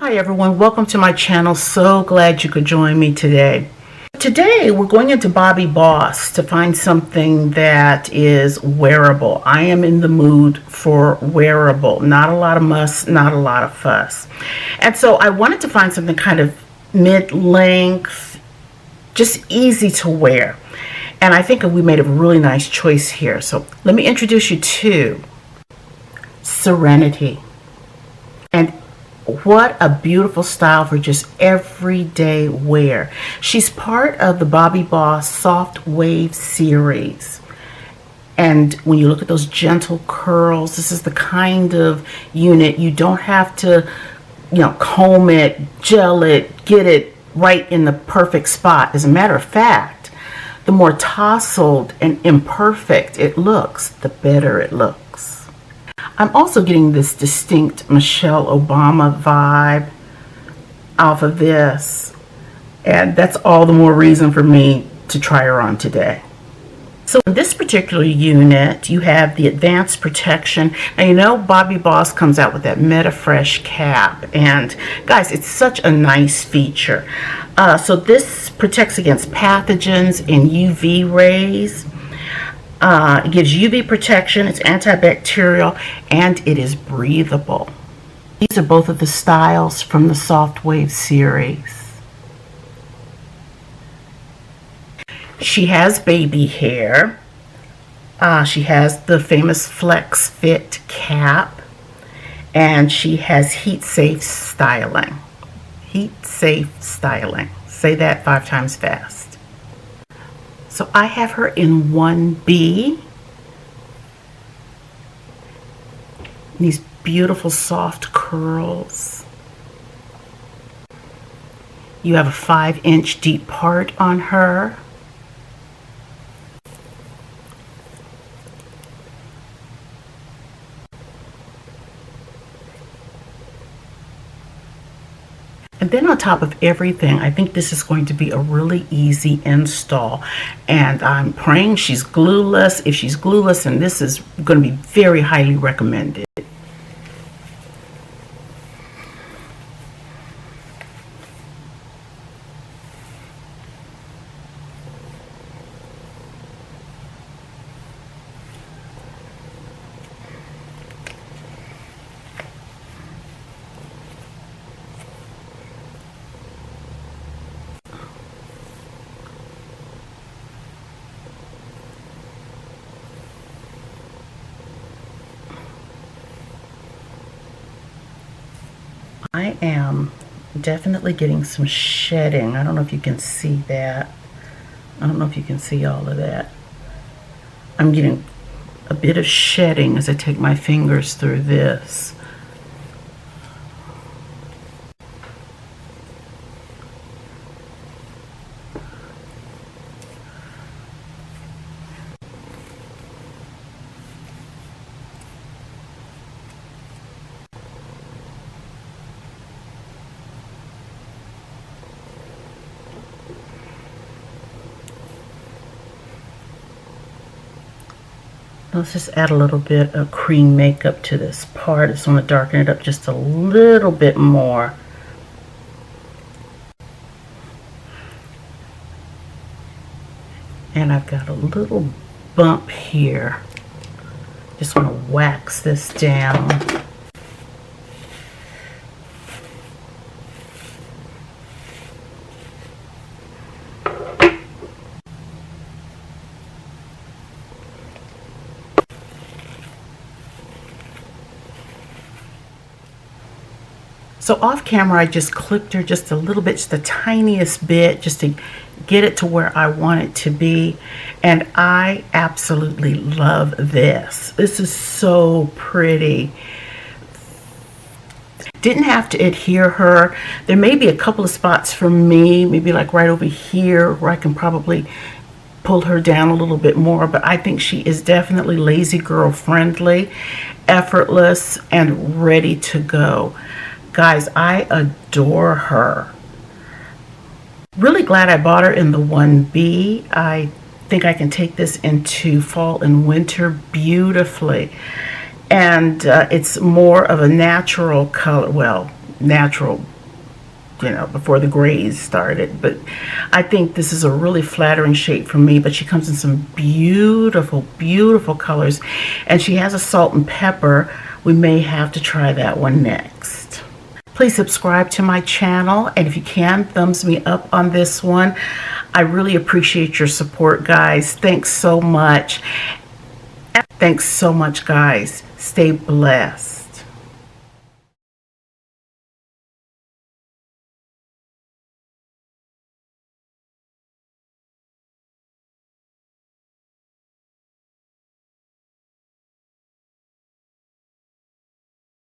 Hi everyone, welcome to my channel. So glad you could join me today. Today we're going into Bobbi Boss to find something that is wearable. I am in the mood for wearable. Not a lot of muss, not a lot of fuss. And so I wanted to find something kind of mid-length, just easy to wear. And I think we made a really nice choice here. So let me introduce you to Serenity. And what a beautiful style for just everyday wear. She's part of the Bobbi Boss Soft Wave series. And when you look at those gentle curls, this is the kind of unit you don't have to, comb it, gel it, get it right in the perfect spot. As a matter of fact, the more tousled and imperfect it looks, the better it looks. I'm also getting this distinct Michelle Obama vibe off of this, and that's all the more reason for me to try her on today. So in this particular unit, you have the advanced protection. Now Bobbi Boss comes out with that MetaFresh cap, and guys, it's such a nice feature. So this protects against pathogens and UV rays. It gives UV protection, it's antibacterial, and it is breathable. These are both of the styles from the Soft Wave series. She has baby hair. She has the famous Flex Fit cap, and she has heat safe styling. Heat safe styling. Say that 5 times fast. So I have her in 1B. These beautiful soft curls. You have a 5-inch deep part on her. And then on top of everything, I think this is going to be a really easy install. And I'm praying she's glueless. If she's glueless, then this is going to be very highly recommended. I am definitely getting some shedding. I don't know if you can see that. I don't know if you can see all of that. I'm getting a bit of shedding as I take my fingers through this. Let's just add a little bit of cream makeup to this part. I just want to darken it up just a little bit more. And I've got a little bump here. Just want to wax this down. So off camera, I just clipped her just a little bit, just the tiniest bit, just to get it to where I want it to be. And I absolutely love this. This is so pretty. Didn't have to adhere her. There may be a couple of spots for me, maybe like right over here, where I can probably pull her down a little bit more, but I think she is definitely lazy girl friendly, effortless, and ready to go. Guys, I adore her. Really glad I bought her in the 1B. I think I can take this into fall and winter beautifully. And it's more of a natural color, well, natural before the grays started. But I think this is a really flattering shape for me, but she comes in some beautiful, beautiful colors. And she has a salt and pepper. We may have to try that one next. Please subscribe to my channel, and if you can, thumbs me up on this one. I really appreciate your support, guys. Thanks so much. Thanks so much, guys. Stay blessed.